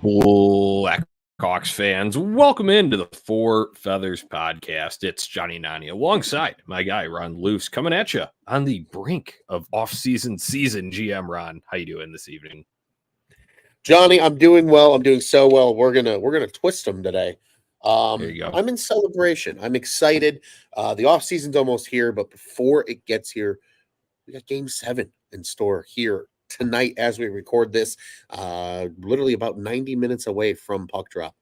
Blackhawks fans, welcome into the Four Feathers podcast. It's Johnny Nani alongside my guy Ron Luce coming at you on the brink of offseason season. GM Ron, how you doing this evening? Johnny, I'm doing well. I'm doing so well. We're gonna twist them today. There you go. I'm in celebration. I'm excited. The off season's almost here, but before it gets here, we got Game 7 in store here tonight as we record this. Literally about 90 minutes away from puck drop.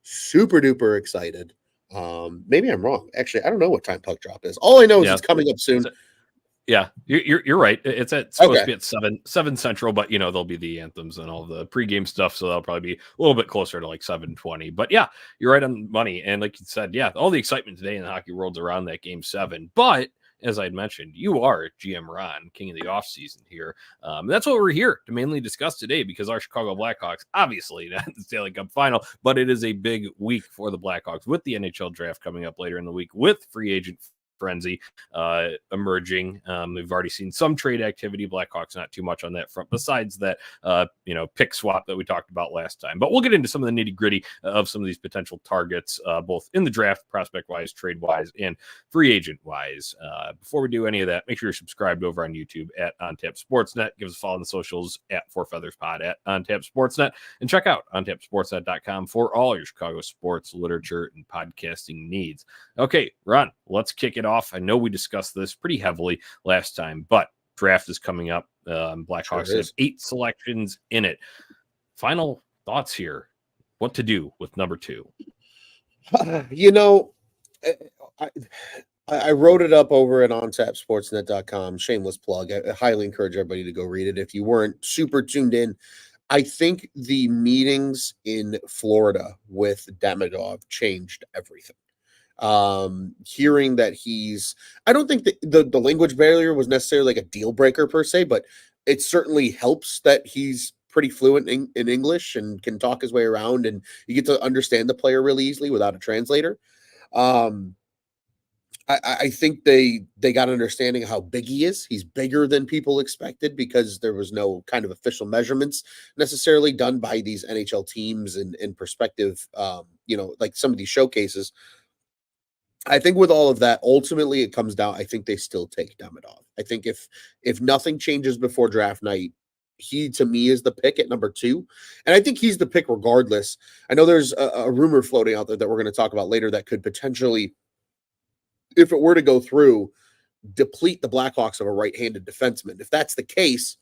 Super duper excited. Maybe I'm wrong. Actually, I don't know what time puck drop is. All I know is it's coming up soon. Yeah, you're right. It's supposed to be at 7 Central, but there'll be the anthems and all the pregame stuff, so that'll probably be a little bit closer to like 7:20. But yeah, you're right on money. And like you said, yeah, all the excitement today in the hockey world's around that Game 7. But as I'd mentioned, you are GM Ron, king of the offseason here. That's what we're here to mainly discuss today, because our Chicago Blackhawks, obviously not the Stanley Cup final, but it is a big week for the Blackhawks with the NHL draft coming up later in the week, with free agent frenzy emerging. We've already seen some trade activity. Blackhawks not too much on that front, besides that pick swap that we talked about last time. But we'll get into some of the nitty gritty of some of these potential targets, both in the draft, prospect wise, trade wise, and free agent wise. Before we do any of that, make sure you're subscribed over on YouTube at OnTap Sportsnet. Give us a follow on the socials at Four Feathers Pod at OnTap Sportsnet, and check out OnTapSportsnet.com for all your Chicago sports, literature, and podcasting needs. Okay, Ron, let's kick it off. I know we discussed this pretty heavily last time, but draft is coming up. Blackhawks have 8 selections in it. Final thoughts here. What to do with number 2? I wrote it up over at ontapsportsnet.com. Shameless plug. I highly encourage everybody to go read it if you weren't super tuned in. I think the meetings in Florida with Demidov changed everything. Hearing that I don't think the language barrier was necessarily like a deal breaker per se, but it certainly helps that he's pretty fluent in English and can talk his way around, and you get to understand the player really easily without a translator. I think they got an understanding of how big he is. He's bigger than people expected, because there was no kind of official measurements necessarily done by these NHL teams and perspective, like some of these showcases. I think with all of that, ultimately it comes down, I think they still take Demidov. I think if nothing changes before draft night, he to me is the pick at number 2. And I think he's the pick regardless. I know there's a rumor floating out there that we're going to talk about later that could potentially, if it were to go through, deplete the Blackhawks of a right-handed defenseman. If that's the case,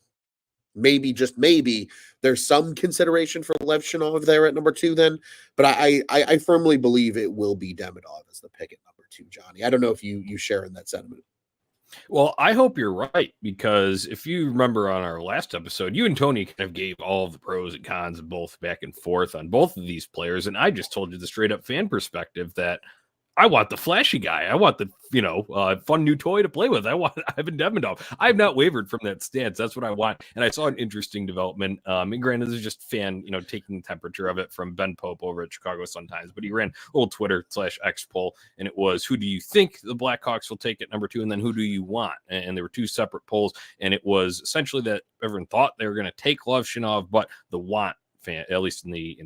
maybe, just maybe, there's some consideration for Levchinov there at number 2 then. But I firmly believe it will be Demidov as the pick at number 2, Johnny. I don't know if you share in that sentiment. Well, I hope you're right, because if you remember on our last episode, you and Tony kind of gave all of the pros and cons of both back and forth on both of these players. And I just told you the straight up fan perspective that I want the flashy guy. I want the, fun new toy to play with. I want Ivan Demidov. I've not wavered from that stance. That's what I want. And I saw an interesting development. And granted, this is just fan, taking the temperature of it from Ben Pope over at Chicago Sun-Times, but he ran a little Twitter/X poll, and it was, who do you think the Blackhawks will take at number 2? And then who do you want? And there were 2 separate polls. And it was essentially that everyone thought they were going to take Levchinov, but the want, at least in the,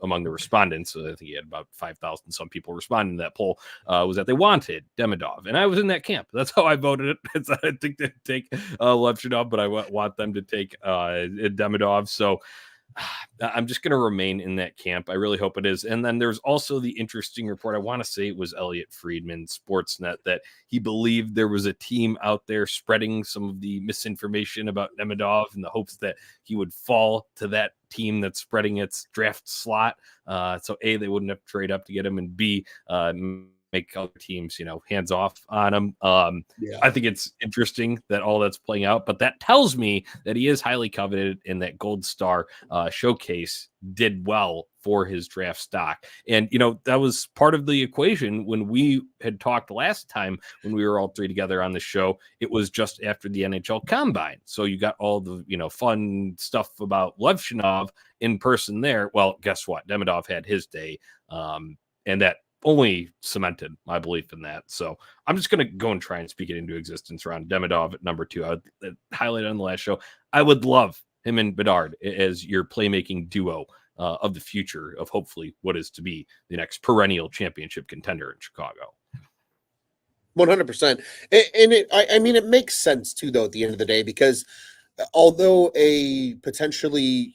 among the respondents, I think he had about 5,000 some people responding to that poll, was that they wanted Demidov. And I was in that camp. That's how I voted it. I think they'd take Levchinov, but I want them to take Demidov. So I'm just going to remain in that camp. I really hope it is. And then there's also the interesting report. I want to say it was Elliot Friedman, Sportsnet, that he believed there was a team out there spreading some of the misinformation about Demidov in the hopes that he would fall to that team that's spreading its draft slot. So A, they wouldn't have to trade up to get him, and B, make other teams, hands off on him. I think it's interesting that all that's playing out, but that tells me that he is highly coveted, and that Gold Star showcase did well for his draft stock. And, that was part of the equation when we had talked last time, when we were all 3 together on the show. It was just after the NHL Combine. So you got all the, fun stuff about Levchinov in person there. Well, guess what? Demidov had his day. And that only cemented my belief in that. So I'm just going to go and try and speak it into existence around Demidov at number 2. I would highlight on the last show, I would love him and Bedard as your playmaking duo of the future of hopefully what is to be the next perennial championship contender in Chicago. 100%. And I mean, it makes sense too, though, at the end of the day, because although a potentially,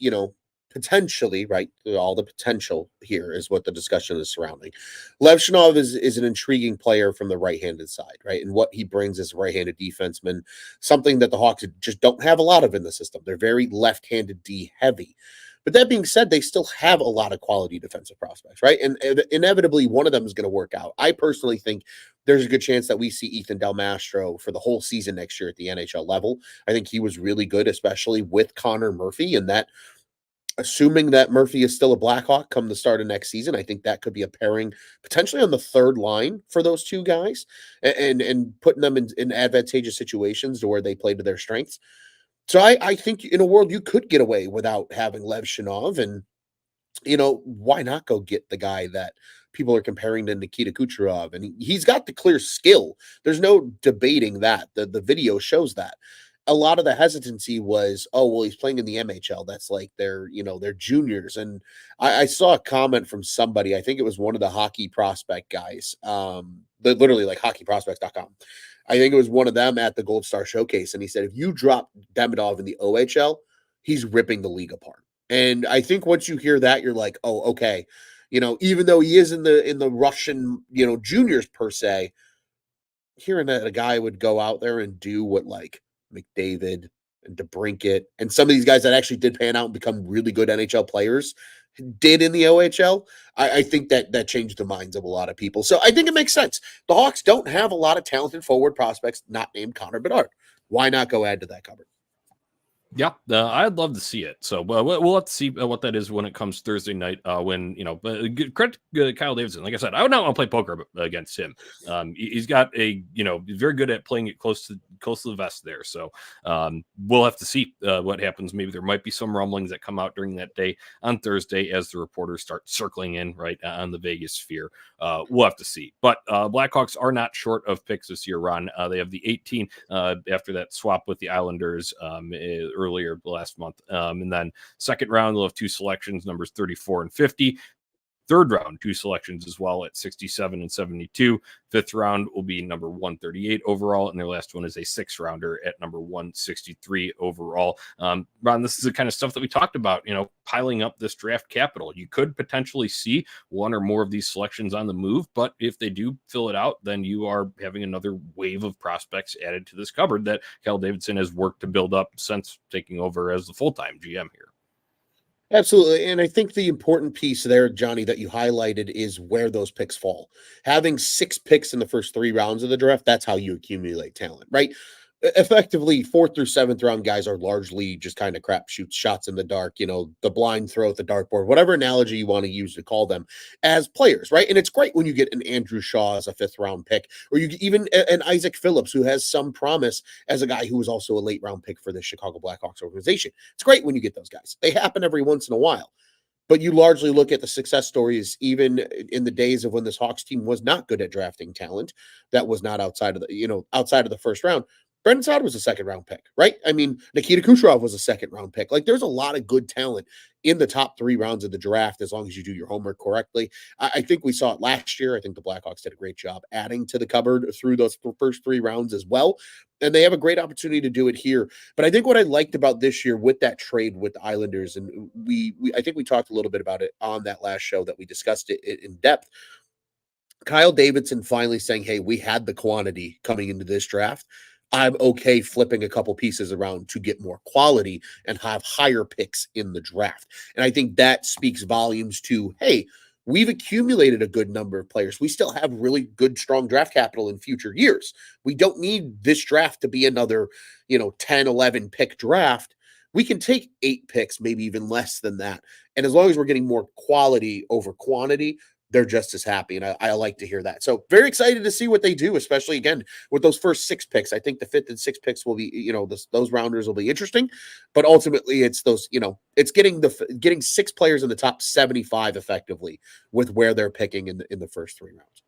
potentially, right, all the potential here is what the discussion is surrounding. Lev Shinov is an intriguing player from the right-handed side, right? And what he brings as a right-handed defenseman, something that the Hawks just don't have a lot of in the system. They're very left-handed D heavy. But that being said, they still have a lot of quality defensive prospects, right? And inevitably, one of them is going to work out. I personally think there's a good chance that we see Ethan Del Mastro for the whole season next year at the NHL level. I think he was really good, especially with Connor Murphy, and that, assuming that Murphy is still a Blackhawk come the start of next season, I think that could be a pairing potentially on the third line for those two guys, and putting them in advantageous situations to where they play to their strengths. So I think in a world you could get away without having Lev Shinov, and why not go get the guy that people are comparing to Nikita Kucherov, and he's got the clear skill. There's no debating that. The video shows that. A lot of the hesitancy was, oh, well, he's playing in the MHL. That's like their juniors. And I saw a comment from somebody, I think it was one of the hockey prospect guys, literally like hockeyprospects.com. I think it was one of them at the Gold Star Showcase. And he said, if you drop Demidov in the OHL, he's ripping the league apart. And I think once you hear that, you're like, oh, okay. Even though he is in the Russian, juniors per se, hearing that a guy would go out there and do what like McDavid and DeBrincat and some of these guys that actually did pan out and become really good NHL players did in the OHL, I think that changed the minds of a lot of people. So I think it makes sense. The Hawks don't have a lot of talented forward prospects not named Connor Bedard. Why not go add to that cupboard? Yeah, I'd love to see it. So we'll have to see what that is when it comes Thursday night. When credit Kyle Davidson. Like I said, I would not want to play poker against him. He's got he's very good at playing it close to the vest there. So we'll have to see what happens. Maybe there might be some rumblings that come out during that day on Thursday as the reporters start circling in right on the Vegas sphere. We'll have to see. But Blackhawks are not short of picks this year, Ron. They have the 18 after that swap with the Islanders earlier last month. And then second round, they'll have two selections, numbers 34 and 50. Third round, two selections as well at 67 and 72. Fifth round will be number 138 overall, and their last one is a sixth rounder at number 163 overall. Ron, this is the kind of stuff that we talked about, piling up this draft capital. You could potentially see one or more of these selections on the move, but if they do fill it out, then you are having another wave of prospects added to this cupboard that Kyle Davidson has worked to build up since taking over as the full-time GM here. Absolutely. And I think the important piece there, Johnny, that you highlighted is where those picks fall. Having 6 picks in the first 3 rounds of the draft, that's how you accumulate talent, right? Effectively, 4th through 7th round guys are largely just kind of crap shoots, shots in the dark, the blind throw at the dartboard, whatever analogy you want to use to call them as players, right? And it's great when you get an Andrew Shaw as a 5th round pick, or you get even an Isaac Phillips who has some promise as a guy who was also a late round pick for the Chicago Blackhawks organization. It's great when you get those guys. They happen every once in a while. But you largely look at the success stories, even in the days of when this Hawks team was not good at drafting talent, that was not outside of the first round. Brendan Saad was a second-round pick, right? I mean, Nikita Kucherov was a second-round pick. Like, there's a lot of good talent in the top 3 rounds of the draft as long as you do your homework correctly. I think we saw it last year. I think the Blackhawks did a great job adding to the cupboard through those first 3 rounds as well, and they have a great opportunity to do it here. But I think what I liked about this year with that trade with the Islanders, and I think we talked a little bit about it on that last show that we discussed it in depth, Kyle Davidson finally saying, hey, we had the quantity coming into this draft. I'm okay flipping a couple pieces around to get more quality and have higher picks in the draft. And I think that speaks volumes to, hey, we've accumulated a good number of players. We still have really good, strong draft capital in future years. We don't need this draft to be another, 10, 11 pick draft. We can take 8 picks, maybe even less than that. And as long as we're getting more quality over quantity, they're just as happy. And I like to hear that. So very excited to see what they do, especially again, with those first 6 picks. I think the 5th and 6th picks will be, those rounders will be interesting, but ultimately it's those, it's getting 6 players in the top 75 effectively with where they're picking in the first 3 rounds.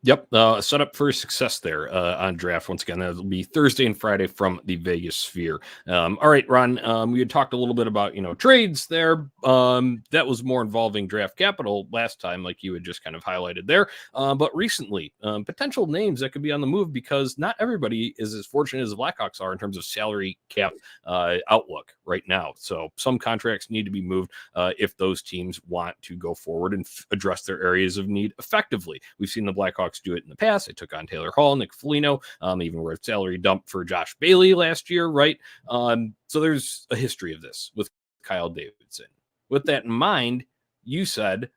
Yep, set up for success there on draft. Once again, that'll be Thursday and Friday from the Vegas Sphere. All right, Ron, we had talked a little bit about trades there. That was more involving draft capital last time, like you had just kind of highlighted there. But recently, potential names that could be on the move because not everybody is as fortunate as the Blackhawks are in terms of salary cap outlook right now. So some contracts need to be moved if those teams want to go forward and address their areas of need effectively. We've seen the Blackhawks do it in the past. They took on Taylor Hall, Nick Foligno, even were a salary dump for Josh Bailey last year, right? So there's a history of this with Kyle Davidson. With that in mind, you said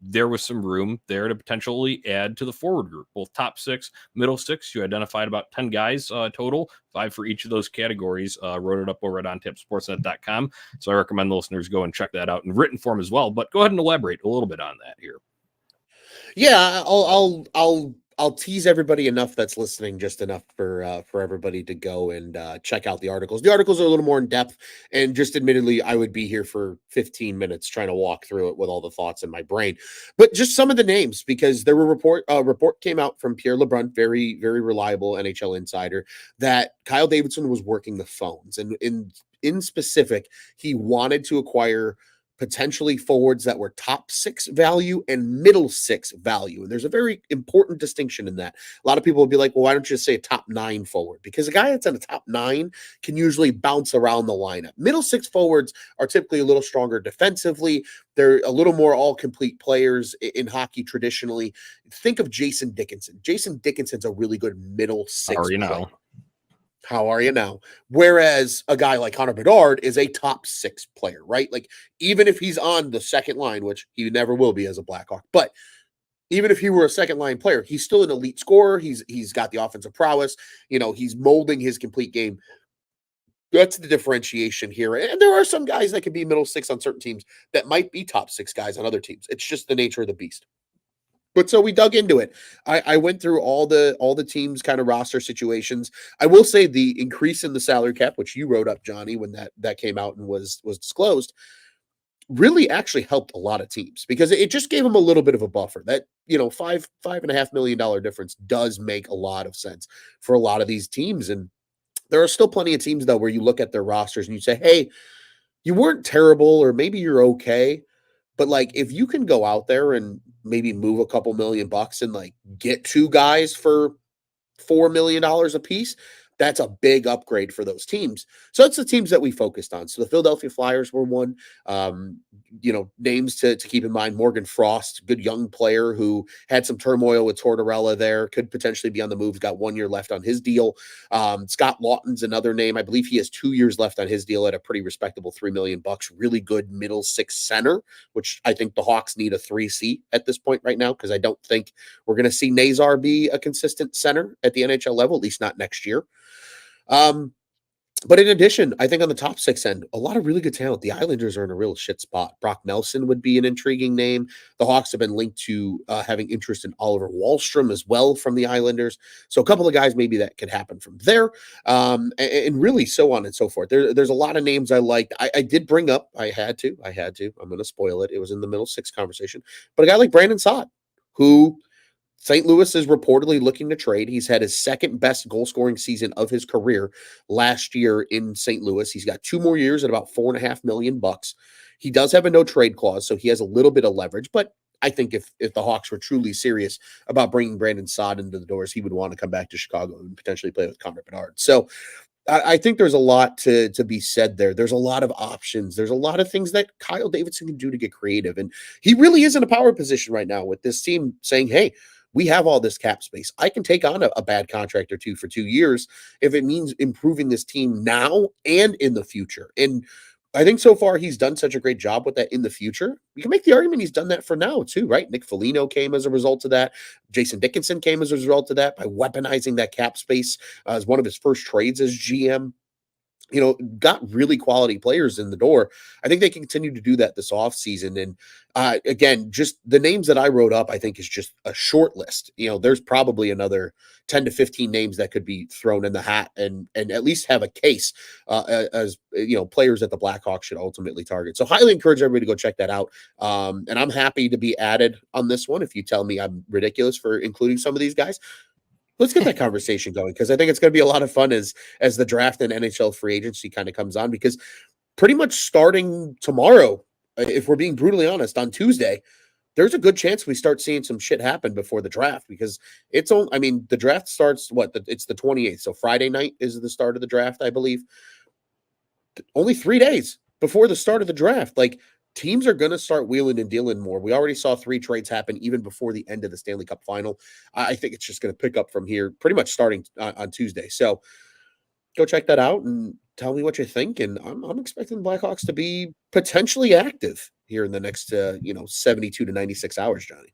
there was some room there to potentially add to the forward group, both top six, middle six. You identified about 10 guys total, 5 for each of those categories. Wrote it up over at ontapsportsnet.com. So I recommend the listeners go and check that out in written form as well. But go ahead and elaborate a little bit on that here. Yeah, I'll tease everybody enough that's listening, just enough for everybody to go and check out the articles. The articles are a little more in depth, and just admittedly, I would be here for 15 minutes trying to walk through it with all the thoughts in my brain. But just some of the names, because there were report came out from Pierre LeBrun, very very reliable NHL insider, that Kyle Davidson was working the phones, and in specific, he wanted to acquire potentially forwards that were top 6 value and middle 6 value. And there's a very important distinction in that. A lot of people will be like, well, why don't you just say a top 9 forward? Because a guy that's in a top 9 can usually bounce around the lineup. Middle 6 forwards are typically a little stronger defensively. They're a little more all-complete players in hockey traditionally. Think of Jason Dickinson. Jason Dickinson's a really good middle 6 player. How are you now? Whereas a guy like Connor Bedard is a top 6 player, right? Like, even if he's on the second line, which he never will be as a Blackhawk, but even if he were a second line player, he's still an elite scorer. He's got the offensive prowess. He's molding his complete game. That's the differentiation here. And there are some guys that can be middle 6 on certain teams that might be top 6 guys on other teams. It's just the nature of the beast. But so we dug into it. I went through all the teams' kind of roster situations. I will say the increase in the salary cap, which you wrote up, Johnny, when that came out and was disclosed, really actually helped a lot of teams because it just gave them a little bit of a buffer. That $5.5 million difference does make a lot of sense for a lot of these teams. And there are still plenty of teams though where you look at their rosters and you say, hey, you weren't terrible, or maybe you're okay. But like, if you can go out there and maybe move a couple $1,000,000 and like get 2 guys for $4 million a piece, that's a big upgrade for those teams. So that's the teams that we focused on. So the Philadelphia Flyers were one. Names to keep in mind: Morgan Frost, good young player who had some turmoil with Tortorella there, could potentially be on the move. He's got 1 year left on his deal. Scott Lawton's another name. I believe he has 2 years left on his deal at a pretty respectable $3 million. Really good middle 6 center, which I think the Hawks need a 3C at this point right now, because I don't think we're going to see Nazar be a consistent center at the NHL level, at least not next year. But in addition, I think on the top 6 end, a lot of really good talent. The Islanders are in a real shit spot. Brock Nelson would be an intriguing name. The Hawks have been linked to having interest in Oliver Wahlstrom as well from the Islanders. So a couple of guys maybe that could happen from there, and really so on and so forth. There's a lot of names I liked. I did bring up, I had to. I'm going to spoil it. It was in the middle 6 conversation. But a guy like Brandon Saad, who St. Louis is reportedly looking to trade. He's had his second best goal scoring season of his career last year in St. Louis. He's got 2 more years at about $4.5 million. He does have a no trade clause, so he has a little bit of leverage. But I think if the Hawks were truly serious about bringing Brandon Saad into the doors, he would want to come back to Chicago and potentially play with Connor Bedard. So I think there's a lot to be said there. There's a lot of options. There's a lot of things that Kyle Davidson can do to get creative. And he really is in a power position right now with this team saying, hey, we have all this cap space. I can take on a bad contract or 2 for 2 years if it means improving this team now and in the future. And I think so far he's done such a great job with that in the future. You can make the argument he's done that for now too, right? Nick Foligno came as a result of that. Jason Dickinson came as a result of that by weaponizing that cap space as one of his first trades as GM. got really quality players in the door. I think they can continue to do that this offseason. And again, just the names that I wrote up, I think is just a short list. There's probably another 10 to 15 names that could be thrown in the hat and at least have a case as players that the Blackhawks should ultimately target. So highly encourage everybody to go check that out. And I'm happy to be added on this one. If you tell me I'm ridiculous for including some of these guys, let's get that conversation going, because I think it's going to be a lot of fun as the draft and NHL free agency kind of comes on, because pretty much starting tomorrow, if we're being brutally honest, on Tuesday, there's a good chance we start seeing some shit happen before the draft, because the draft starts it's the 28th. So Friday night is the start of the draft, I believe. Only 3 days before the start of the draft. Like, teams are going to start wheeling and dealing more. We already saw 3 trades happen even before the end of the Stanley Cup final. I think it's just going to pick up from here pretty much starting on Tuesday. So go check that out and tell me what you think. And I'm expecting the Blackhawks to be potentially active here in the next 72 to 96 hours, Johnny.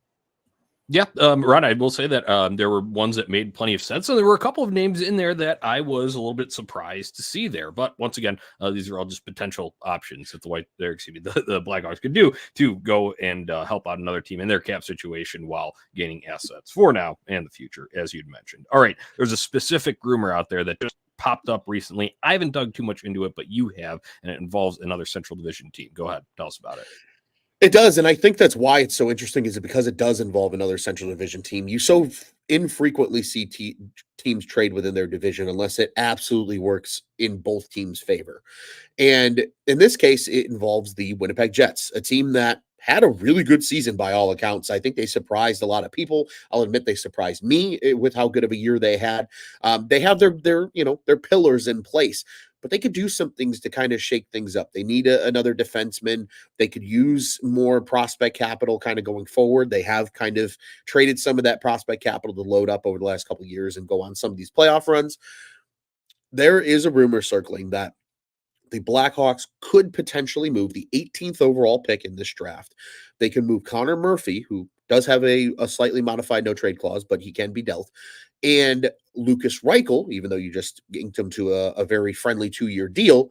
Yeah, Ron, I will say that there were ones that made plenty of sense, and there were a couple of names in there that I was a little bit surprised to see there. But once again, these are all just potential options that the Blackhawks could do to go and help out another team in their cap situation while gaining assets for now and the future, as you'd mentioned. All right, there's a specific rumor out there that just popped up recently. I haven't dug too much into it, but you have, and it involves another Central Division team. Go ahead, tell us about it. It does, and I think that's why it's so interesting, is it because it does involve another Central Division team. You so infrequently see teams trade within their division unless it absolutely works in both teams' favor. And in this case, it involves the Winnipeg Jets, a team that had a really good season by all accounts. I think they surprised a lot of people. I'll admit they surprised me with how good of a year they had. They have their pillars in place, but they could do some things to kind of shake things up. They need another defenseman. They could use more prospect capital kind of going forward. They have kind of traded some of that prospect capital to load up over the last couple of years and go on some of these playoff runs. There is a rumor circling that the Blackhawks could potentially move the 18th overall pick in this draft. They can move Connor Murphy, who does have a slightly modified no trade clause, but he can be dealt, and Lucas Reichel, even though you just inked him to a very friendly 2-year deal,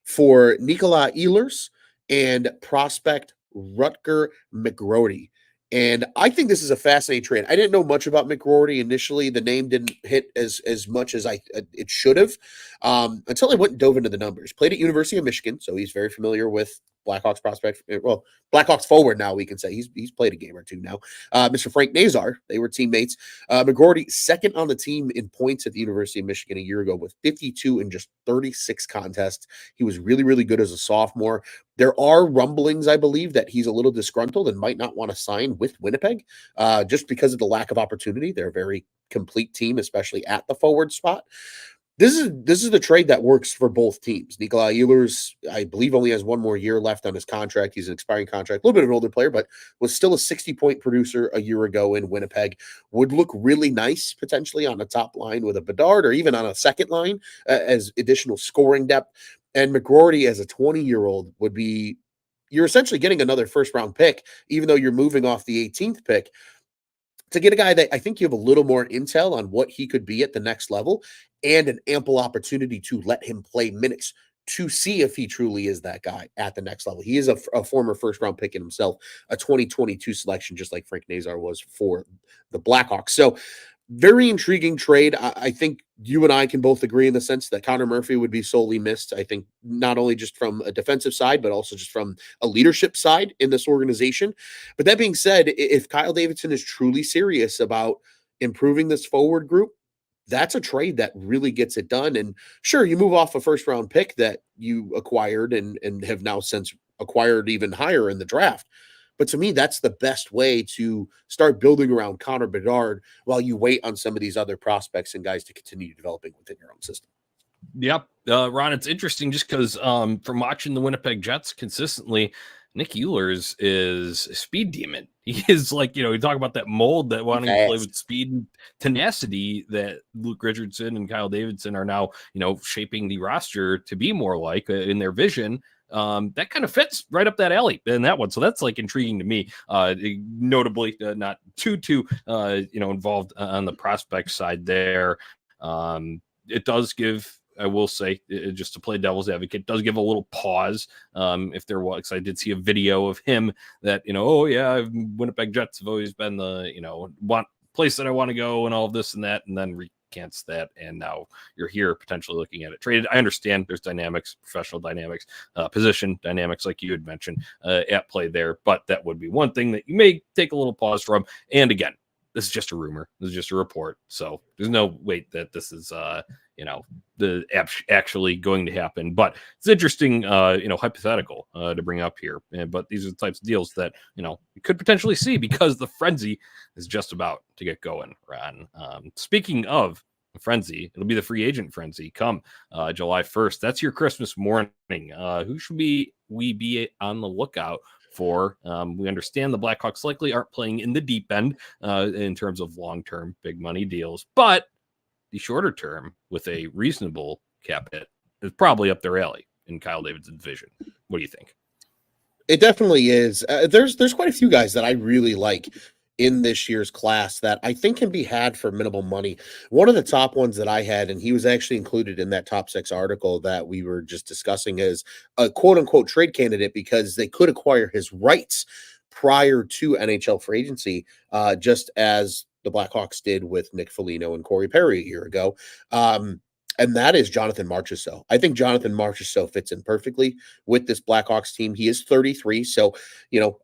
for Nikolai Ehlers and prospect Rutger McGroarty. And I think this is a fascinating trade. I didn't know much about McGroarty initially. The name didn't hit as much as it should have until I went and dove into the numbers. Played at University of Michigan, so he's very familiar with Blackhawks prospect. Well, Blackhawks forward now, we can say. He's played a game or two now. Mr. Frank Nazar, they were teammates. McGroarty, second on the team in points at the University of Michigan a year ago with 52 in just 36 contests. He was really, really good as a sophomore. There are rumblings, I believe, that he's a little disgruntled and might not want to sign with Winnipeg just because of the lack of opportunity. They're a very complete team, especially at the forward spot. This is the trade that works for both teams. Nikolai Ehlers, I believe, only has 1 more year left on his contract. He's an expiring contract, a little bit of an older player, but was still a 60-point producer a year ago in Winnipeg. Would look really nice potentially on a top line with a Bedard, or even on a second line as additional scoring depth. And McGroarty, as a 20-year-old, would be, you're essentially getting another first-round pick, even though you're moving off the 18th pick, to get a guy that I think you have a little more intel on what he could be at the next level, and an ample opportunity to let him play minutes to see if he truly is that guy at the next level. He is a former first-round pick in himself, a 2022 selection, just like Frank Nazar was for the Blackhawks. So very intriguing trade. I think you and I can both agree in the sense that Connor Murphy would be solely missed. I think not only just from a defensive side, but also just from a leadership side in this organization. But that being said, if Kyle Davidson is truly serious about improving this forward group, that's a trade that really gets it done. And sure, you move off a first-round pick that you acquired and have now since acquired even higher in the draft. But to me, that's the best way to start building around Connor Bedard while you wait on some of these other prospects and guys to continue developing within your own system. Yep. Ron, it's interesting just because from watching the Winnipeg Jets consistently, Nick Ehlers is a speed demon. He is like, you talk about that mold that wanting to play with speed and tenacity that Luke Richardson and Kyle Davidson are now, shaping the roster to be more like in their vision. That kind of fits right up that alley in that one. So that's like intriguing to me. Notably not too involved on the prospect side there. It does give I will say, just to play devil's advocate, does give a little pause. If there was, I did see a video of him that, oh yeah, Winnipeg Jets have always been the, place that I want to go and all of this and that, and then recants that, and now you're here potentially looking at it traded. I understand there's dynamics, professional dynamics, position dynamics, like you had mentioned, at play there, but that would be one thing that you may take a little pause from. And again, this is just a rumor. This is just a report. So there's no weight that this is, actually going to happen. But it's interesting, hypothetical to bring up here. But these are the types of deals that, you could potentially see because the frenzy is just about to get going, Ron. Speaking of frenzy, it'll be the free agent frenzy come July 1st. That's your Christmas morning. Who should we be on the lookout for? We understand the Blackhawks likely aren't playing in the deep end in terms of long-term big money deals, but the shorter term with a reasonable cap hit is probably up their alley in Kyle Davidson's vision. What do you think? It definitely is. There's quite a few guys that I really like in this year's class that I think can be had for minimal money. One of the top ones that I had, and he was actually included in that top 6 article that we were just discussing, is a quote unquote trade candidate because they could acquire his rights prior to NHL free agency, just as the Blackhawks did with Nick Foligno and Corey Perry a year ago. And that is Jonathan Marchessault. I think Jonathan Marchessault fits in perfectly with this Blackhawks team. He is 33, so,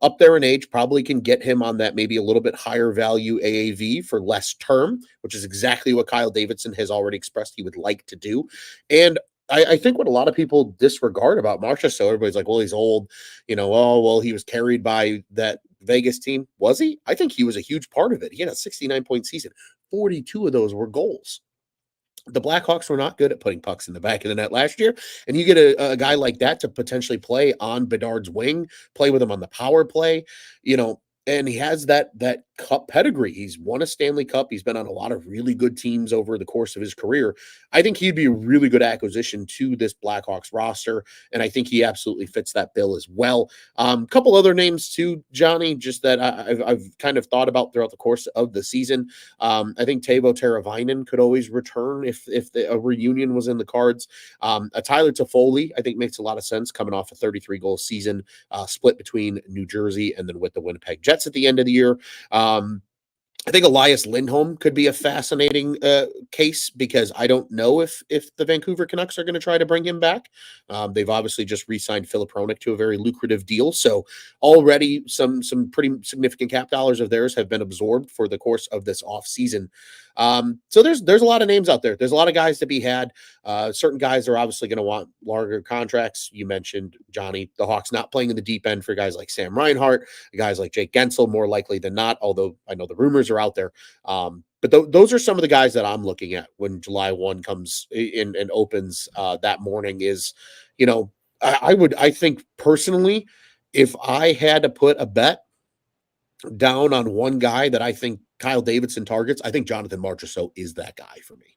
up there in age, probably can get him on that maybe a little bit higher value AAV for less term, which is exactly what Kyle Davidson has already expressed he would like to do. And I think what a lot of people disregard about Marchessault, everybody's like, well, he's old, he was carried by that Vegas team. Was he? I think he was a huge part of it. He had a 69-point season. 42 of those were goals. The Blackhawks were not good at putting pucks in the back of the net last year. And you get a guy like that to potentially play on Bedard's wing, play with him on the power play, and he has that cup pedigree. He's won a Stanley Cup. He's been on a lot of really good teams over the course of his career. I think he'd be a really good acquisition to this Blackhawks roster, and I think he absolutely fits that bill as well. A couple other names too, Johnny, just that I've kind of thought about throughout the course of the season. I think Teuvo Teravainen could always return if a reunion was in the cards. A Tyler Toffoli, I think, makes a lot of sense coming off a 33-goal season, split between New Jersey and then with the Winnipeg Jets at the end of the year. I think Elias Lindholm could be a fascinating case because I don't know if the Vancouver Canucks are going to try to bring him back. They've obviously just re-signed Filip Hronek to a very lucrative deal. So already some pretty significant cap dollars of theirs have been absorbed for the course of this offseason. So there's a lot of names out there. There's a lot of guys to be had. Certain guys are obviously going to want larger contracts. You mentioned, Johnny, the Hawks not playing in the deep end for guys like Sam Reinhart, guys like Jake Gensel, more likely than not, although I know the rumors are out there. But those are some of the guys that I'm looking at when July 1 comes in and opens that morning is, I think personally, if I had to put a bet down on one guy that I think Kyle Davidson targets, I think Jonathan Marchessault is that guy for me.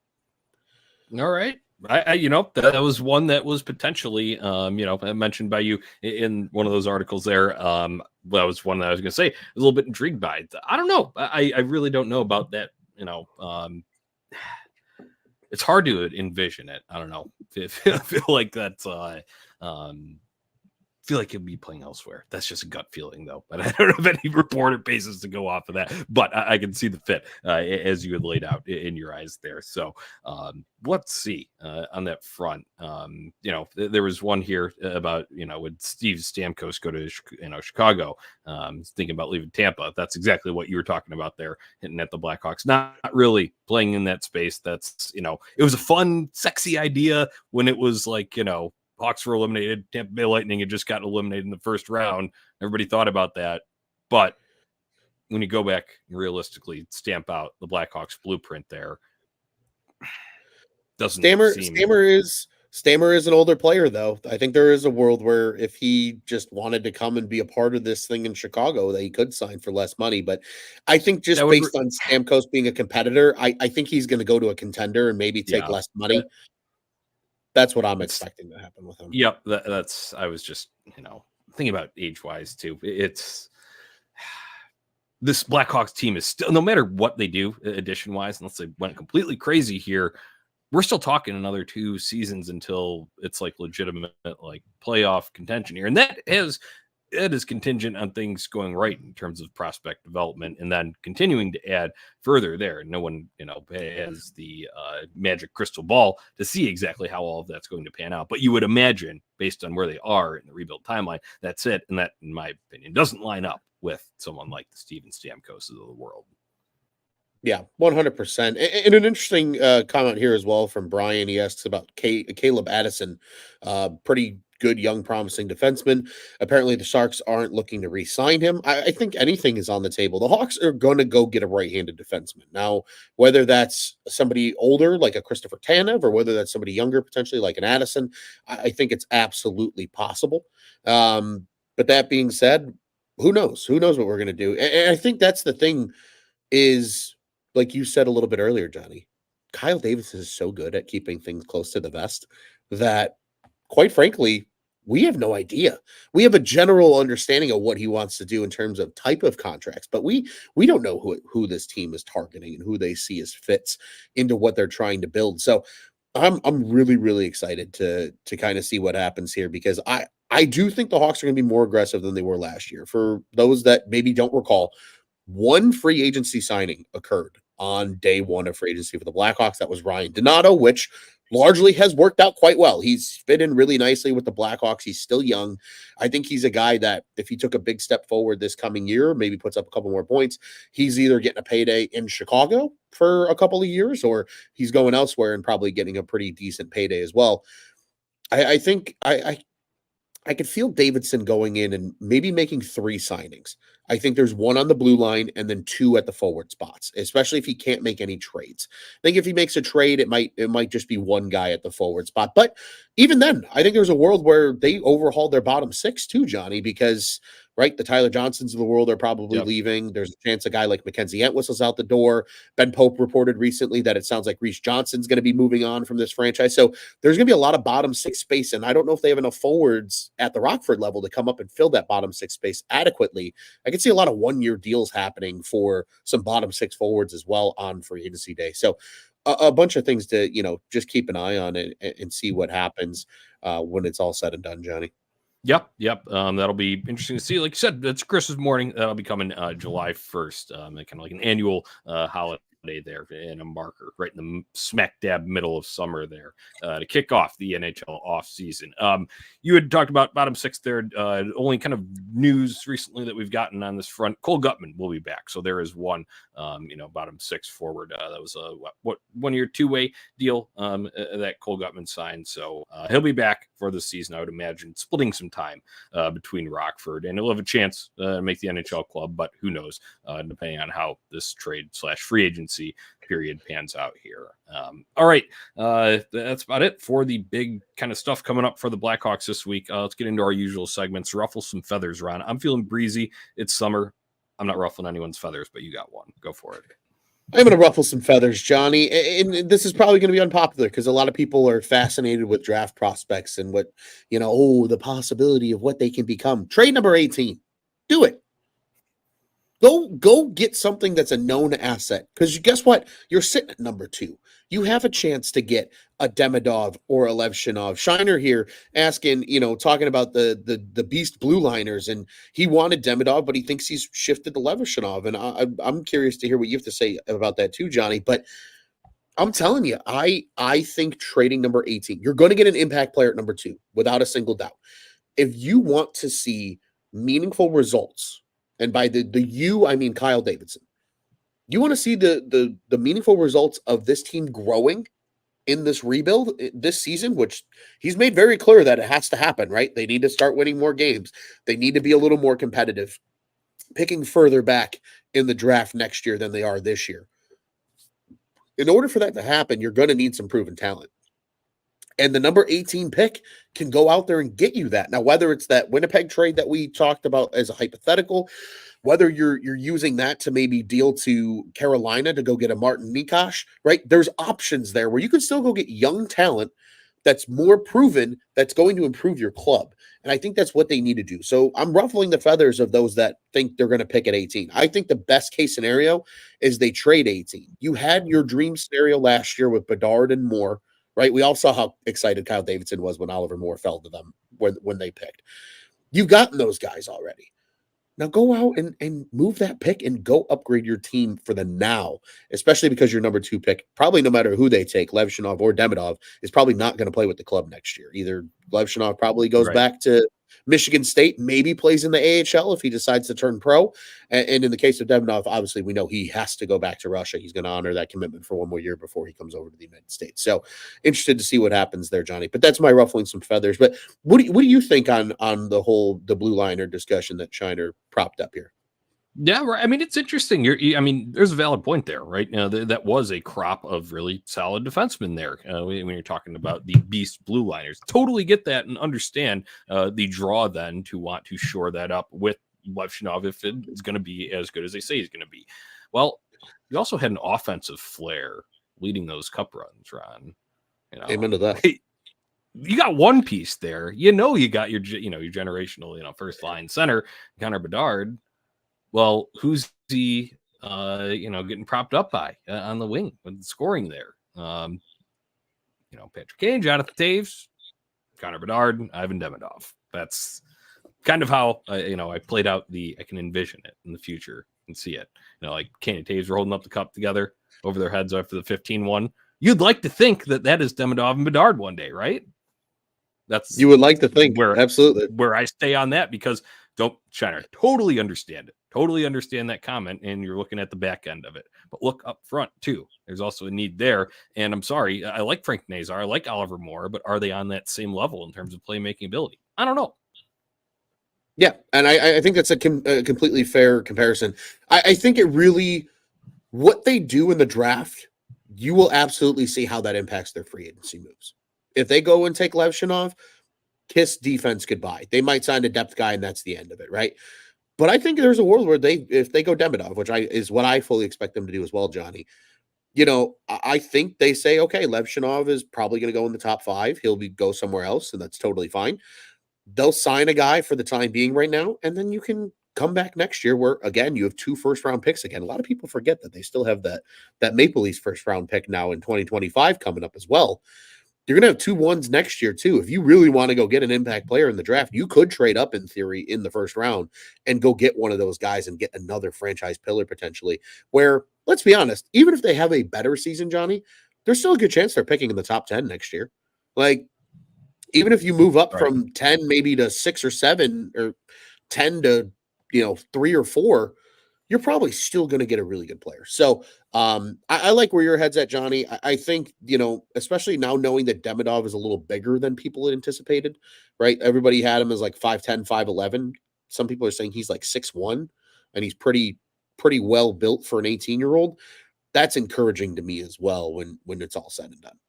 All right. That was one that was potentially, mentioned by you in one of those articles there. That was one that I was going to say, I was a little bit intrigued by it. I don't know. I really don't know about that. It's hard to envision it. I don't know. I feel like that's, feel like he'll be playing elsewhere. That's just a gut feeling, though. But I don't have any reported basis to go off of that. But I can see the fit as you had laid out in your eyes there. So let's see on that front. There was one here about, would Steve Stamkos go to, Chicago, thinking about leaving Tampa. That's exactly what you were talking about there, hitting at the Blackhawks. Not really playing in that space. That's, it was a fun, sexy idea when it was like, Hawks were eliminated. Tampa Bay Lightning had just gotten eliminated in the first round. Everybody thought about that. But when you go back and realistically stamp out the Blackhawks blueprint there, doesn't Stammer is an older player, though. I think there is a world where if he just wanted to come and be a part of this thing in Chicago, that he could sign for less money. But I think just based on Stamkos being a competitor, I think he's going to go to a contender and maybe take less money. That's what I'm expecting to happen with him. Yep, that's. I was just, thinking about age-wise too. It's this Blackhawks team is still, no matter what they do addition-wise, unless they went completely crazy here, we're still talking another 2 seasons until it's like legitimate like playoff contention here. And it is contingent on things going right in terms of prospect development and then continuing to add further there. No one, has the magic crystal ball to see exactly how all of that's going to pan out. But you would imagine, based on where they are in the rebuild timeline, that's it. And that, in my opinion, doesn't line up with someone like the Steven Stamkos of the world. Yeah, 100%. And an interesting comment here as well from Brian. He asks about Caleb Addison, pretty good, young, promising defenseman. Apparently, the Sharks aren't looking to re-sign him. I think anything is on the table. The Hawks are going to go get a right-handed defenseman. Now, whether that's somebody older like a Christopher Tanev or whether that's somebody younger potentially like an Addison, I think it's absolutely possible. But that being said, who knows? Who knows what we're going to do? And I think that's the thing is, like you said a little bit earlier, Johnny, Kyle Davidson is so good at keeping things close to the vest that, quite frankly, we have no idea. We have a general understanding of what he wants to do in terms of type of contracts, but we don't know who this team is targeting and who they see as fits into what they're trying to build. So I'm really, really excited to kind of see what happens here, because I do think the Hawks are going to be more aggressive than they were last year. For those that maybe don't recall, one free agency signing occurred on day one of free agency for the Blackhawks. That was Ryan Donato, which largely has worked out quite well. He's fit in really nicely with the Blackhawks. He's still young. I think he's a guy that if he took a big step forward this coming year, maybe puts up a couple more points, he's either getting a payday in Chicago for a couple of years or he's going elsewhere and probably getting a pretty decent payday as well. I think I could feel Davidson going in and maybe making 3 signings. I think there's one on the blue line and then 2 at the forward spots, especially if he can't make any trades. I think if he makes a trade, it might just be one guy at the forward spot. But even then, I think there's a world where they overhaul their bottom 6 too, Johnny, because right, the Tyler Johnsons of the world are probably leaving. There's a chance a guy like Mackenzie Entwistle's out the door. Ben Pope reported recently that it sounds like Reese Johnson's going to be moving on from this franchise. So there's going to be a lot of bottom 6 space, and I don't know if they have enough forwards at the Rockford level to come up and fill that bottom 6 space adequately. I can see a lot of one-year deals happening for some bottom 6 forwards as well on free agency day. So a bunch of things to, just keep an eye on and see what happens when it's all said and done, Johnny. Yep. That'll be interesting to see. Like you said, it's Christmas morning. That'll be coming July 1st. Kind of like an annual holiday there and a marker right in the smack dab middle of summer there to kick off the NHL offseason. You had talked about bottom 6 there. Only kind of news recently that we've gotten on this front. Cole Gutman will be back. So there is one, bottom 6 forward. That was a 1-year, 2-way deal that Cole Gutman signed. So he'll be back for the season, I would imagine, splitting some time between Rockford, and he'll have a chance to make the NHL club, but who knows, depending on how this trade/free agency period pans out here. All right. That's about it for the big kind of stuff coming up for the Blackhawks this week. Let's get into our usual segments. Ruffle some feathers, Ron. I'm feeling breezy. It's summer. I'm not ruffling anyone's feathers, but you got one. Go for it. I'm going to ruffle some feathers, Johnny. And this is probably going to be unpopular because a lot of people are fascinated with draft prospects and what, the possibility of what they can become. Trade number 18. Do it. Go get something that's a known asset, because guess what? You're sitting at number 2. You have a chance to get a Demidov or a Levshinov. Shiner here asking, talking about the beast blue liners, and he wanted Demidov, but he thinks he's shifted to Levshinov. And I'm curious to hear what you have to say about that too, Johnny. But I'm telling you, I think trading number 18, you're going to get an impact player at number 2 without a single doubt. If you want to see meaningful results, and by the you, I mean Kyle Davidson. You want to see the meaningful results of this team growing in this rebuild this season, which he's made very clear that it has to happen, right? They need to start winning more games. They need to be a little more competitive, picking further back in the draft next year than they are this year. In order for that to happen, you're going to need some proven talent. And the number 18 pick can go out there and get you that. Now, whether it's that Winnipeg trade that we talked about as a hypothetical, whether you're using that to maybe deal to Carolina to go get a Martin Nikosh, right? There's options there where you can still go get young talent, that's more proven, that's going to improve your club. And I think that's what they need to do. So I'm ruffling the feathers of those that think they're going to pick at 18. I think the best case scenario is they trade 18. You had your dream scenario last year with Bedard and Moore, right? We all saw how excited Kyle Davidson was when Oliver Moore fell to them when they picked. You've gotten those guys already. Now go out and move that pick and go upgrade your team for the now, especially because your number 2 pick, probably no matter who they take, Levshunov or Demidov, is probably not going to play with the club next year. Either Levshunov probably goes back to Michigan State, maybe plays in the AHL if he decides to turn pro. And in the case of Demidov, obviously we know he has to go back to Russia. He's going to honor that commitment for one more year before he comes over to the United States. So interested to see what happens there, Johnny. But that's my ruffling some feathers. But what do you think on the blue liner discussion that Shiner propped up here? Yeah, right. I mean, it's interesting. There's a valid point there, right? Now, that was a crop of really solid defensemen there. When you're talking about the beast blue liners, totally get that and understand the draw then to want to shore that up with Levshunov if it's going to be as good as they say he's going to be. Well, you also had an offensive flair leading those cup runs, Ron. Amen to that. You got one piece there. You got your generational, first line center, Connor Bedard. Well, who's he, getting propped up by on the wing with the scoring there? Patrick Kane, Jonathan Taves, Connor Bedard, Ivan Demidov. That's kind of how, I played out I can envision it in the future and see it. Like Kane and Taves were holding up the cup together over their heads after the 15-1. You'd like to think that is Demidov and Bedard one day, right? You would like to think, absolutely. Where I stay on that because Shiner, totally understand it. Totally understand that comment, and you're looking at the back end of it. But look up front, too. There's also a need there. And I'm sorry, I like Frank Nazar, I like Oliver Moore, but are they on that same level in terms of playmaking ability? I don't know. Yeah, and I think that's a completely fair comparison. I think it really, what they do in the draft, you will absolutely see how that impacts their free agency moves. If they go and take Levshunov, kiss defense goodbye. They might sign a depth guy, and that's the end of it, right? But I think there's a world where if they go Demidov, which is what I fully expect them to do as well, Johnny. I think they say, okay, Levshunov is probably going to go in the top 5. He'll go somewhere else, and that's totally fine. They'll sign a guy for the time being right now, and then you can come back next year where, again, you have 2 first-round picks again. A lot of people forget that they still have that Maple Leafs first-round pick now in 2025 coming up as well. You're going to have 2 1s next year, too. If you really want to go get an impact player in the draft, you could trade up, in theory, in the first round and go get one of those guys and get another franchise pillar potentially. Where, let's be honest, even if they have a better season, Johnny, there's still a good chance they're picking in the top 10 next year. Like, even if you move up from 10 maybe to 6 or 7 or 10 to, 3 or 4, you're probably still going to get a really good player. So I like where your head's at, Johnny. I think, especially now knowing that Demidov is a little bigger than people had anticipated, right? Everybody had him as like 5'10", 5'11". Some people are saying he's like 6'1", and he's pretty well built for an 18-year-old. That's encouraging to me as well when it's all said and done.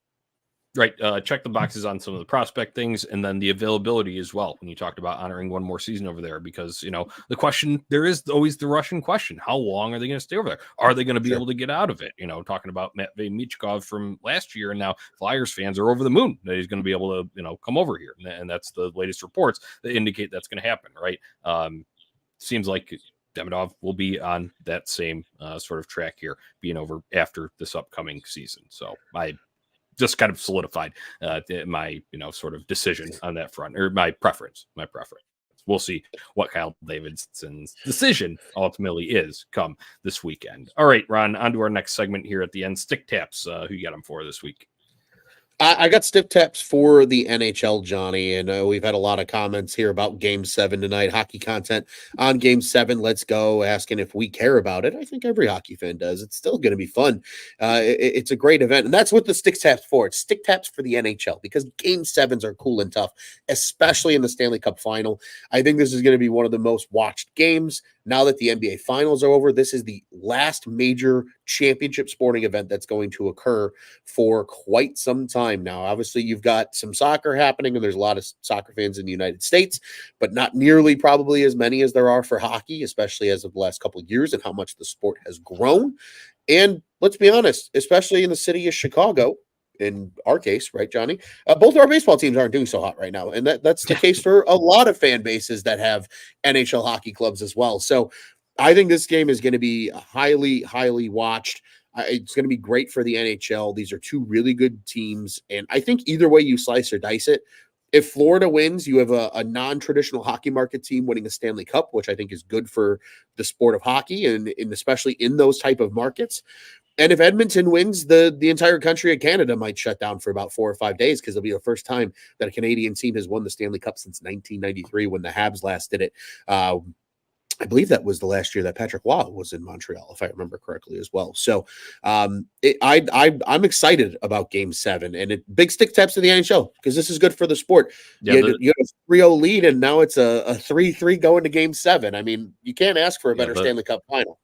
Right. Check the boxes on some of the prospect things and then the availability as well. When you talked about honoring one more season over there, because, the question, there is always the Russian question. How long are they going to stay over there? Are they going to be able to get out of it? Talking about Matvei Michkov from last year, and now Flyers fans are over the moon that he's going to be able to, come over here. And that's the latest reports that indicate that's going to happen. Right. Seems like Demidov will be on that same sort of track here, being over after this upcoming season. So I just kind of solidified my, sort of decision on that front, or my preference. We'll see what Kyle Davidson's decision ultimately is come this weekend. All right, Ron, on to our next segment here at the end. Stick taps. Who you got them for this week? I got stiff taps for the NHL, Johnny, and we've had a lot of comments here about Game 7 tonight, hockey content on Game 7. Let's go, asking if we care about it. I think every hockey fan does. It's still going to be fun. It's a great event, and that's what the stick taps for. It's stick taps for the NHL because Game 7s are cool and tough, especially in the Stanley Cup Final. I think this is going to be one of the most watched games. Now that the NBA Finals are over, this is the last major championship sporting event that's going to occur for quite some time now. Obviously, you've got some soccer happening, and there's a lot of soccer fans in the United States, but not nearly probably as many as there are for hockey, especially as of the last couple of years and how much the sport has grown. And let's be honest, especially in the city of Chicago, in our case, right, Johnny? Both of our baseball teams aren't doing so hot right now, and that's the case for a lot of fan bases that have NHL hockey clubs as well. So I think this game is going to be highly, highly watched. It's going to be great for the NHL. These are two really good teams, and I think either way you slice or dice it, if Florida wins, you have a non-traditional hockey market team winning a Stanley Cup, which I think is good for the sport of hockey and especially in those type of markets. And if Edmonton wins, the entire country of Canada might shut down for about 4 or 5 days because it'll be the first time that a Canadian team has won the Stanley Cup since 1993 when the Habs last did it. I believe that was the last year that Patrick Waugh was in Montreal, if I remember correctly as well. So I'm excited about Game 7, and big stick taps to the NHL because this is good for the sport. Yeah, you have a 3-0 lead, and now it's a 3-3 going to Game 7. I mean, you can't ask for a better Stanley Cup final.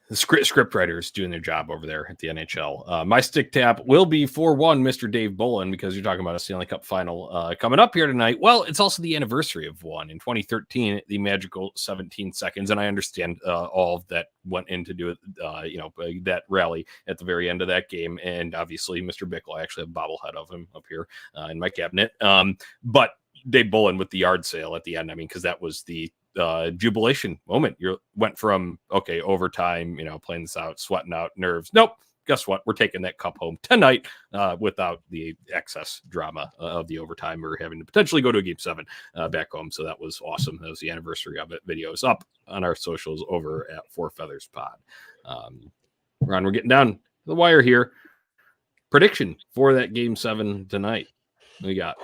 The script writers doing their job over there at the NHL. My stick tap will be 4-1, Mr. Dave Bolin, because you're talking about a Stanley Cup final coming up here tonight. Well, it's also the anniversary of one. In 2013, the magical 17 seconds, and I understand all of that went into do it, that rally at the very end of that game. And obviously, Mr. Bickle, I actually have a bobblehead of him up here in my cabinet. But Dave Bolin with the yard sale at the end, I mean, because that was the jubilation moment. You went from overtime, playing this out, sweating out, nerves. Nope. Guess what? We're taking that cup home tonight without the excess drama of the overtime or having to potentially go to a Game 7 back home. So that was awesome. That was the anniversary of it. Video is up on our socials over at Four Feathers Pod. Ron, we're getting down to the wire here. Prediction for that Game 7 tonight. What we got?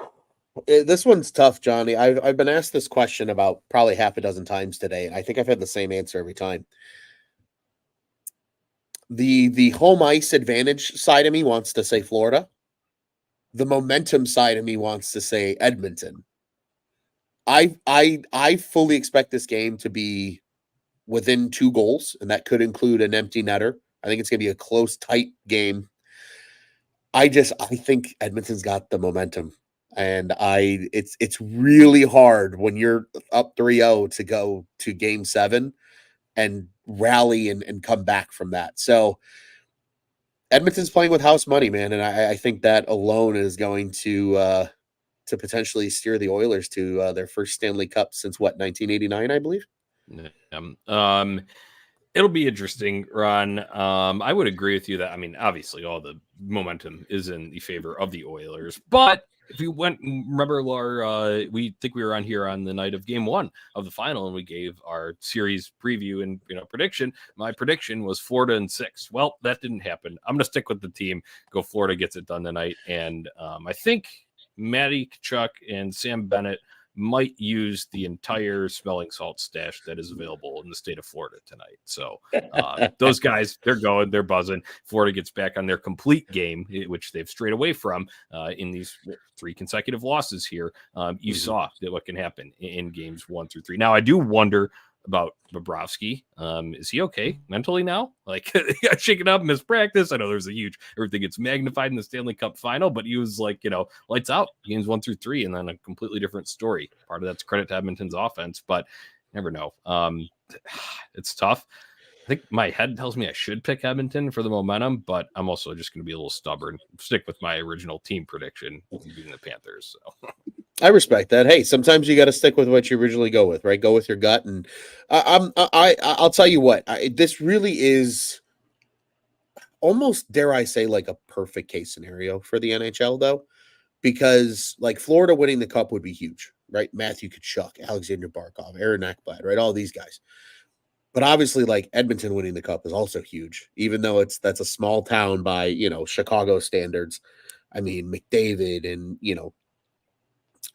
This one's tough, Johnny. I've been asked this question about probably half a dozen times today, and I think I've had the same answer every time. The home ice advantage side of me wants to say Florida. The momentum side of me wants to say Edmonton. I fully expect this game to be within 2 goals, and that could include an empty netter. I think it's going to be a close, tight game. I think Edmonton's got the momentum. And it's really hard when you're up 3-0 to go to Game 7 and rally and come back from that. So Edmonton's playing with house money, man, and I think that alone is going to potentially steer the Oilers to their first Stanley Cup since 1989, I believe. It'll be interesting, Ron. I would agree with you that, I mean, obviously all the momentum is in the favor of the Oilers, but if you remember, Laura, we think we were on here on the night of Game 1 of the final, and we gave our series preview and prediction. My prediction was Florida in 6. Well, that didn't happen. I'm going to stick with the team. Go Florida gets it done tonight, and I think Matty Tkachuk and Sam Bennett might use the entire smelling salt stash that is available in the state of Florida tonight. So those guys, they're buzzing. Florida gets back on their complete game, which they've strayed away from in these 3 consecutive losses here. You saw that what can happen in games 1 through 3. Now, I do wonder about Bobrovsky. Is he okay mentally now? Like, he got shaken up, missed practice. I know there's everything gets magnified in the Stanley Cup final, but he was like, lights out games 1 through 3, and then a completely different story. Part of that's credit to Edmonton's offense, but never know. It's tough. I think my head tells me I should pick Edmonton for the momentum, but I'm also just going to be a little stubborn. Stick with my original team prediction, beating the Panthers. So. I respect that. Hey, sometimes you got to stick with what you originally go with, right? Go with your gut. And I'll tell you what, this really is almost, dare I say, like a perfect case scenario for the NHL, though, because like Florida winning the cup would be huge, right? Matthew Tkachuk, Alexander Barkov, Aaron Ekblad, right? All these guys. But obviously, like Edmonton winning the cup is also huge, even though that's a small town by, Chicago standards. I mean, McDavid and,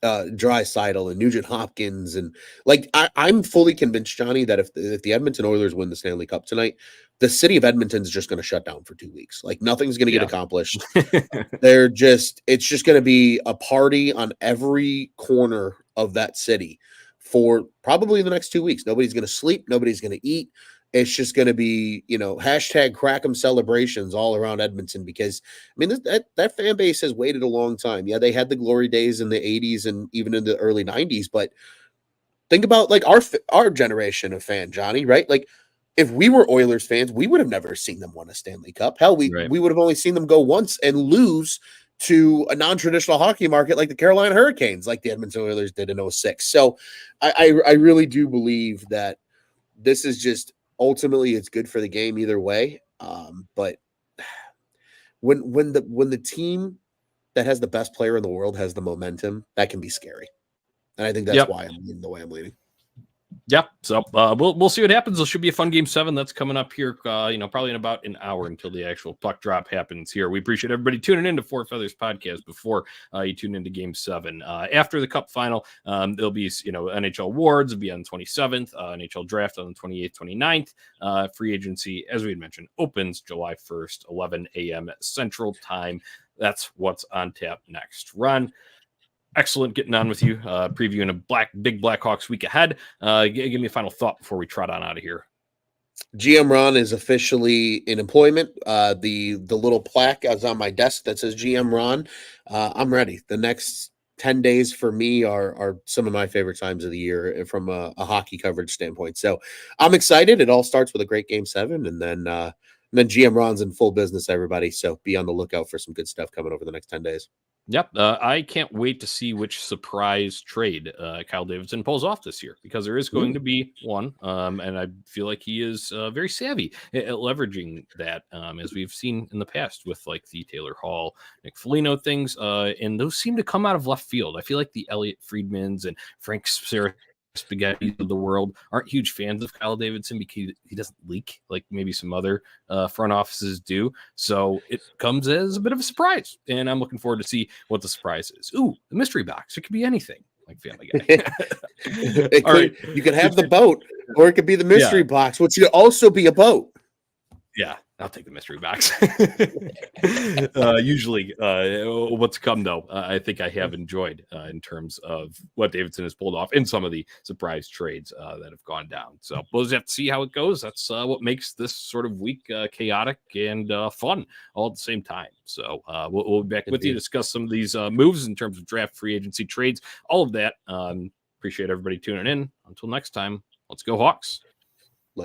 Draisaitl and Nugent Hopkins. And like, I'm fully convinced, Johnny, that if the Edmonton Oilers win the Stanley Cup tonight, the city of Edmonton is just going to shut down for 2 weeks. Like nothing's going to get accomplished. It's just going to be a party on every corner of that city for probably the next 2 weeks. Nobody's going to sleep. Nobody's going to eat. It's just going to be, hashtag Crack'em celebrations all around Edmonton because, I mean, that fan base has waited a long time. Yeah, they had the glory days in the 80s and even in the early 90s, but think about like our generation of fan, Johnny, right? Like if we were Oilers fans, we would have never seen them win a Stanley Cup. Hell, we would have only seen them go once and lose to a non-traditional hockey market like the Carolina Hurricanes, like the Edmonton Oilers did in 06. So I really do believe that this is just ultimately it's good for the game either way. But when the team that has the best player in the world has the momentum, that can be scary. And I think that's why I'm leaning the way I'm leaning. Yeah, so we'll see what happens. There should be a fun Game 7 that's coming up here, probably in about an hour until the actual puck drop happens here. We appreciate everybody tuning in to Four Feathers Podcast before you tune into Game 7. After the Cup final, there'll be, NHL awards will be on the 27th, NHL draft on the 28th, 29th. Free agency, as we had mentioned, opens July 1st, 11 a.m. Central Time. That's what's on tap next. Ron, excellent getting on with you, previewing a big Blackhawks week ahead. Give me a final thought before we trot on out of here. GM Ron is officially in employment. The little plaque is on my desk that says GM Ron. I'm ready. The next 10 days for me are some of my favorite times of the year from a hockey coverage standpoint. So I'm excited. It all starts with a great Game 7, and then GM Ron's in full business, everybody. So be on the lookout for some good stuff coming over the next 10 days. Yep. I can't wait to see which surprise trade Kyle Davidson pulls off this year, because there is going to be one. And I feel like he is very savvy at leveraging that, as we've seen in the past with like the Taylor Hall, Nick Foligno things. And those seem to come out of left field. I feel like the Elliot Friedmans and Frank Spaghetti of the world aren't huge fans of Kyle Davidson because he doesn't leak like maybe some other front offices do. So it comes as a bit of a surprise, and I'm looking forward to see what the surprise is. Ooh, the mystery box. It could be anything, like Family Guy. All right, you could have the boat, or it could be the mystery box, which could also be a boat. Yeah, I'll take the mystery box. Usually, what's come, though, I think I have enjoyed in terms of what Davidson has pulled off in some of the surprise trades that have gone down. So we'll just have to see how it goes. That's what makes this sort of week chaotic and fun all at the same time. So we'll be back with you to discuss some of these moves in terms of draft, free agency, trades, all of that. Appreciate everybody tuning in. Until next time, let's go Hawks.